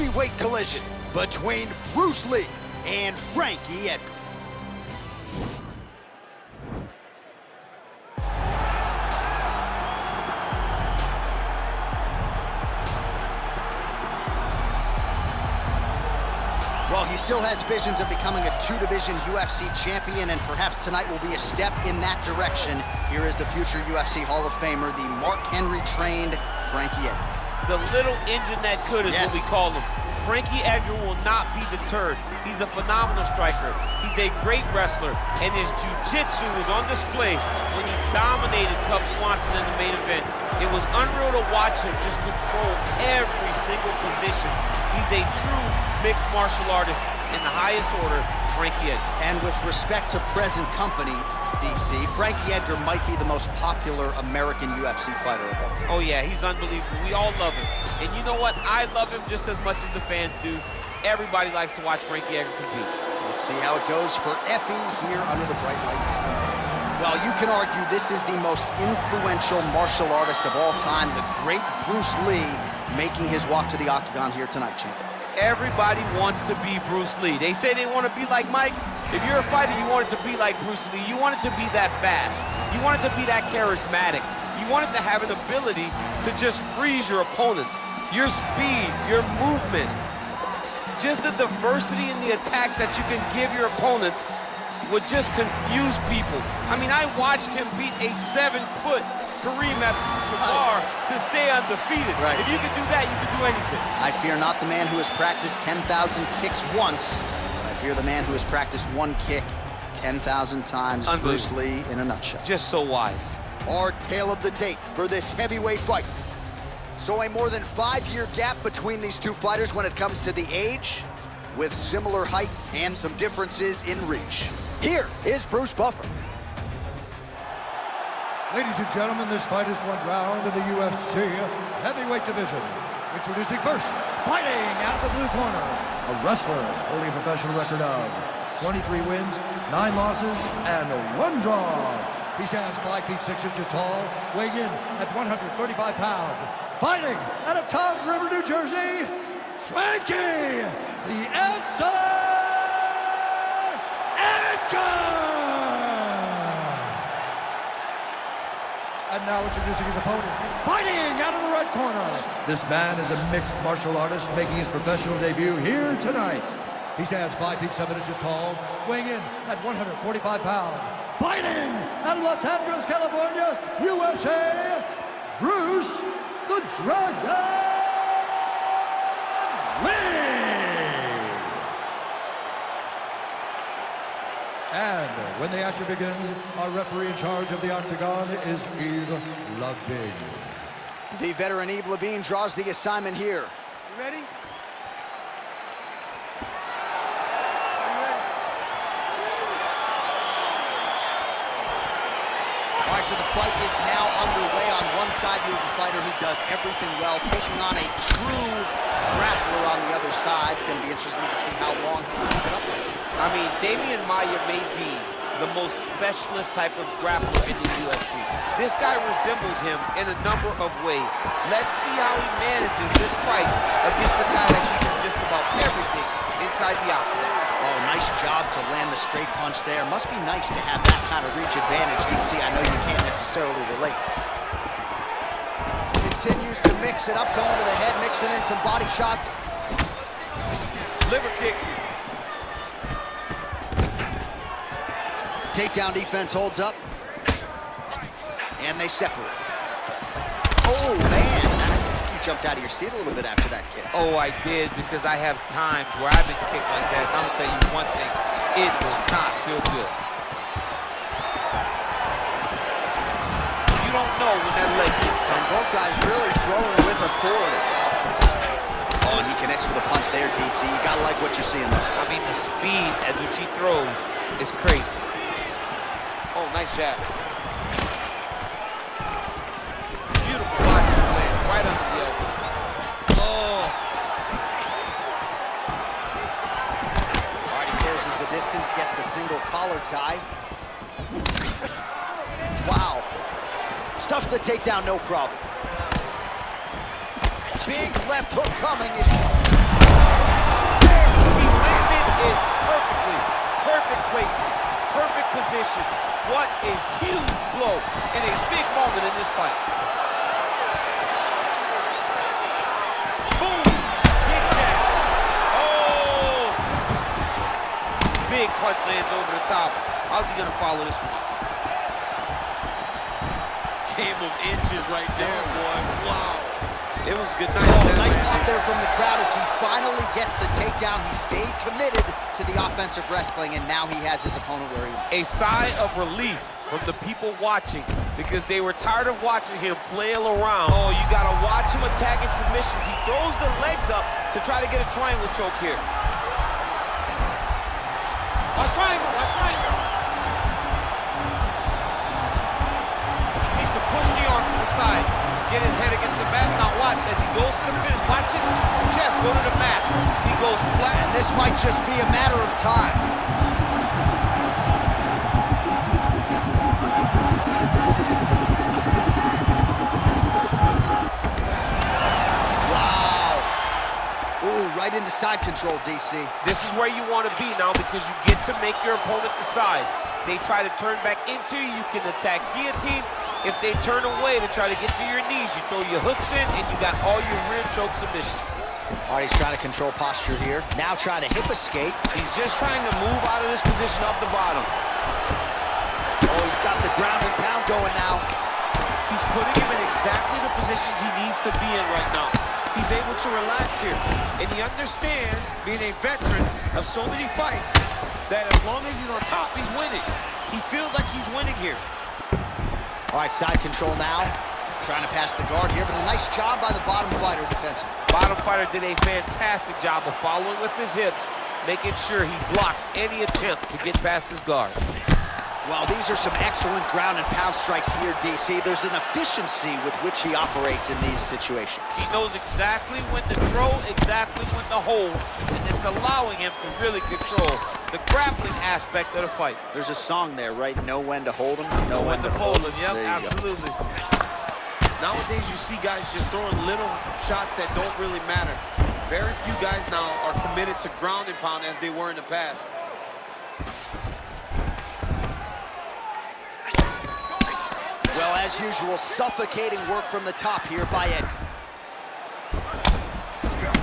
heavyweight collision between Bruce Lee and Frankie Edgar. Well, he still has visions of becoming a two-division UFC champion, and perhaps tonight will be a step in that direction. Here is the future UFC Hall of Famer, the Mark Henry-trained Frankie Edgar. The little engine that could is what we call him. Frankie Edgar will not be deterred. He's a phenomenal striker. He's a great wrestler, and his jiu-jitsu was on display when he dominated Cub Swanson in the main event. It was unreal to watch him just control every single position. He's a true mixed martial artist in the highest order, Frankie Edgar. And with respect to present company, DC, Frankie Edgar might be the most popular American UFC fighter of all time. Oh yeah, he's unbelievable. We all love him. And you know what? I love him just as much as the fans do. Everybody likes to watch Frankie Edgar compete. Let's see how it goes for Effie here under the bright lights tonight. Well, you can argue this is the most influential martial artist of all time, the great Bruce Lee, making his walk to the octagon here tonight, champ. Everybody wants to be Bruce Lee. They say they want to be like Mike. If you're a fighter, you want it to be like Bruce Lee. You want it to be that fast. You want it to be that charismatic. You want it to have an ability to just freeze your opponents. Your speed, your movement, just the diversity in the attacks that you can give your opponents would just confuse people. I mean, I watched him beat a 7-foot Kareem Abdul-Jabbar to stay undefeated. Right. If you can do that, you can do anything. I fear not the man who has practiced 10,000 kicks once, but I fear the man who has practiced one kick 10,000 times. Bruce Lee in a nutshell. Just so wise. Our tale of the tape for this heavyweight fight. So a more than 5-year gap between these two fighters when it comes to the age, with similar height and some differences in reach. Here is Bruce Buffer. Ladies and gentlemen, this fight is one round in the UFC heavyweight division. Introducing first, fighting out of the blue corner, a wrestler holding a professional record of 23 wins, 9 losses, and 1 draw. He stands 5 feet 6 inches tall, weighing in at 135 pounds. Fighting out of Toms River, New Jersey, Frankie the Answer Edgar! And now introducing his opponent, fighting out of the red corner. This man is a mixed martial artist making his professional debut here tonight. He stands 5 feet 7 inches tall, weighing in at 145 pounds. Fighting out of Los Angeles, California, USA, Bruce the Dragon Lee! And when the action begins, our referee in charge of the octagon is Yves Lavigne. The veteran Yves Lavigne draws the assignment here. You ready? All right, so the fight is now underway. On one side, you have a fighter who does everything well, taking on a true grappler on the other side. Going to be interesting to see how long he can keep it up with. I mean, Damian Maia may be the most specialist type of grappler in the UFC. This guy resembles him in a number of ways. Let's see how he manages this fight against a guy that can do just about everything inside the octagon. Oh, nice job to land the straight punch there. Must be nice to have that kind of reach advantage, DC. I know you can't necessarily relate. Continues to mix it up, going to the head, mixing in some body shots. Liver kick. Takedown defense holds up. And they separate. Oh, man. You jumped out of your seat a little bit after that kick. Oh, I did, because I have times where I've been kicked like that. And I'm gonna tell you one thing, it does not feel good. You don't know when that leg kicks And coming. both guys really throwing with authority. Oh, and he connects with a punch there, DC. You gotta like what you see in this one. I mean, the speed at which he throws is crazy. Oh, nice jab. Beautiful body land right under the elbow. Oh. All right, he closes the distance, gets the single collar tie. Wow. Stuffs the takedown, no problem. Big left hook coming. punch lands over the top. How's he gonna follow this one? Game of inches right there, boy. Wow. It was good night. Nice pop there from the crowd as he finally gets the takedown. He stayed committed to the offensive wrestling, and now he has his opponent where he wants. A sigh of relief from the people watching because they were tired of watching him flail around. Oh, you gotta watch him attacking submissions. He throws the legs up to try to get a triangle choke here. Watch triangle, watch triangle. He needs to push the arm to the side, get his head against the mat. Now watch, as he goes to the finish, watch his chest go to the mat. He goes flat. And this might just be a matter of time. Wow. Ooh, right into side control, DC. This is where you want to be now because you get to make your opponent decide. They try to turn back into you, you can attack guillotine. If they turn away to try to get to your knees, you throw your hooks in and you got all your rear choke submissions. All right, he's trying to control posture here. Now trying to hip escape. He's just trying to move out of this position up the bottom. Oh, he's got the ground and pound going now. He's putting him in exactly the positions he needs to be in right now. He's able to relax here. And he understands, being a veteran of so many fights, that as long as he's on top, he's winning. He feels like he's winning here. All right, side control now. Trying to pass the guard here, but a nice job by the bottom fighter defensively. Bottom fighter did a fantastic job of following with his hips, making sure he blocked any attempt to get past his guard. Well, these are some excellent ground and pound strikes here, DC. There's an efficiency with which he operates in these situations. He knows exactly when to throw, exactly when to hold, and it's allowing him to really control the grappling aspect of the fight. There's a song there, right? Know when to hold him, Know when to fold him. Yep, There you absolutely. Nowadays, you see guys just throwing little shots that don't really matter. Very few guys now are committed to ground and pound as they were in the past. Well, as usual, suffocating work from the top here by Ed.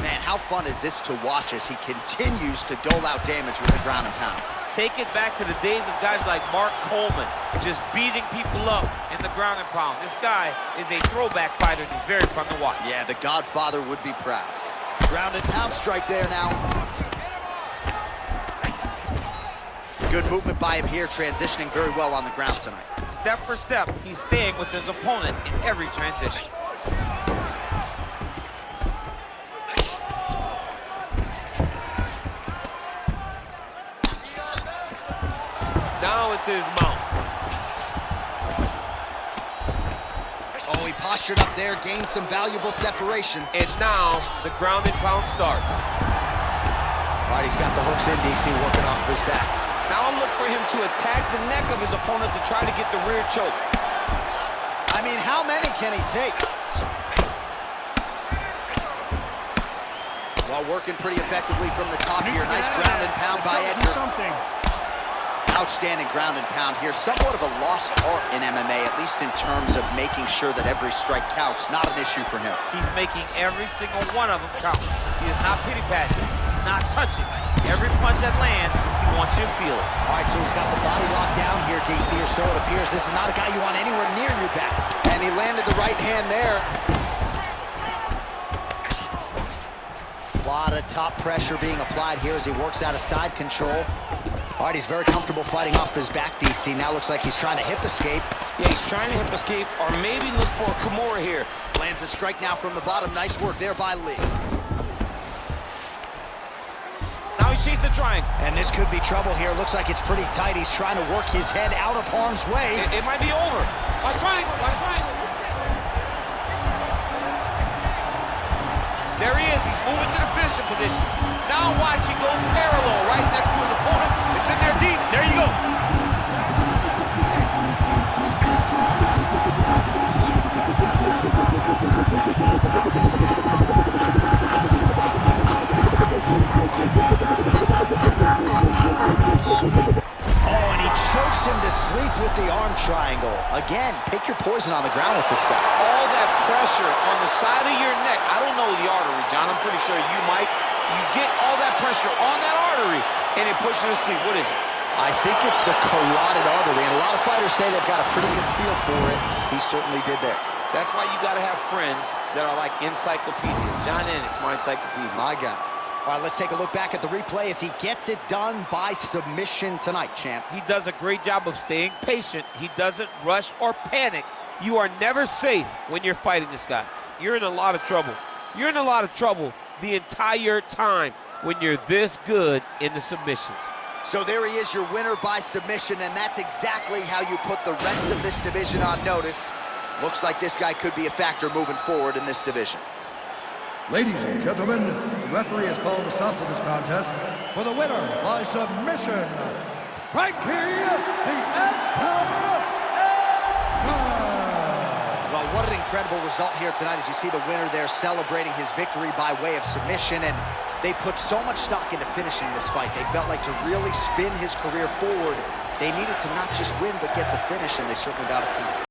Man, how fun is this to watch as he continues to dole out damage with the ground and pound. Take it back to the days of guys like Mark Coleman, just beating people up in the ground and pound. This guy is a throwback fighter. He's very fun to watch. Yeah, the Godfather would be proud. Ground and pound strike there now. Good movement by him here, transitioning very well on the ground tonight. Step for step, he's staying with his opponent in every transition. Now into his mount. Oh, he postured up there, gained some valuable separation. And now the ground and pound starts. All right, he's got the hooks in, DC, working off of his back. Now look for him to attack the neck of his opponent to try to get the rear choke. I mean, how many can he take? Well, working pretty effectively from the top here. Nice ground and pound by Edgar. Outstanding ground and pound here. Somewhat of a lost art in MMA, at least in terms of making sure that every strike counts. Not an issue for him. He's making every single one of them count. He is not pity-patting. He's not touching. Every punch that lands, he wants you to feel it. All right, so he's got the body locked down here, DC, or so it appears. This is not a guy you want anywhere near your back. And he landed the right hand there. A lot of top pressure being applied here as he works out of side control. All right, he's very comfortable fighting off his back, DC. Now looks like he's trying to hip escape. Yeah, he's trying to hip escape or maybe look for a Kimura here. Lands a strike now from the bottom. Nice work there by Lee. Now he's chasing the triangle. And this could be trouble here. Looks like it's pretty tight. He's trying to work his head out of harm's way. It might be over. Watch triangle, watch triangle. There he is. He's moving to the finishing position. Now watch him go parallel right next to his opponent. It's in there deep. There you go. Oh, and he chokes him to sleep with the arm triangle. Again, pick your poison on the ground with this guy. All that pressure on the side of your neck. I don't know the artery, John. I'm pretty sure you might. You get all that pressure on that artery, and it pushes you to sleep. What is it? I think it's the carotid artery, and a lot of fighters say they've got a pretty good feel for it. He certainly did there. That's why you got to have friends that are like encyclopedias. John Ennick's my encyclopedia. My God. All right, let's take a look back at the replay as he gets it done by submission tonight, champ. He does a great job of staying patient. He doesn't rush or panic. You are never safe when you're fighting this guy. You're in a lot of trouble. You're in a lot of trouble the entire time when you're this good in the submissions. So there he is, your winner by submission, and that's exactly how you put the rest of this division on notice. Looks like this guy could be a factor moving forward in this division. Ladies and gentlemen, the referee has called a stop to this contest for the winner by submission, Frankie the Edgar. Well, what an incredible result here tonight as you see the winner there celebrating his victory by way of submission, and they put so much stock into finishing this fight. They felt like to really spin his career forward, they needed to not just win but get the finish, and they certainly got it tonight.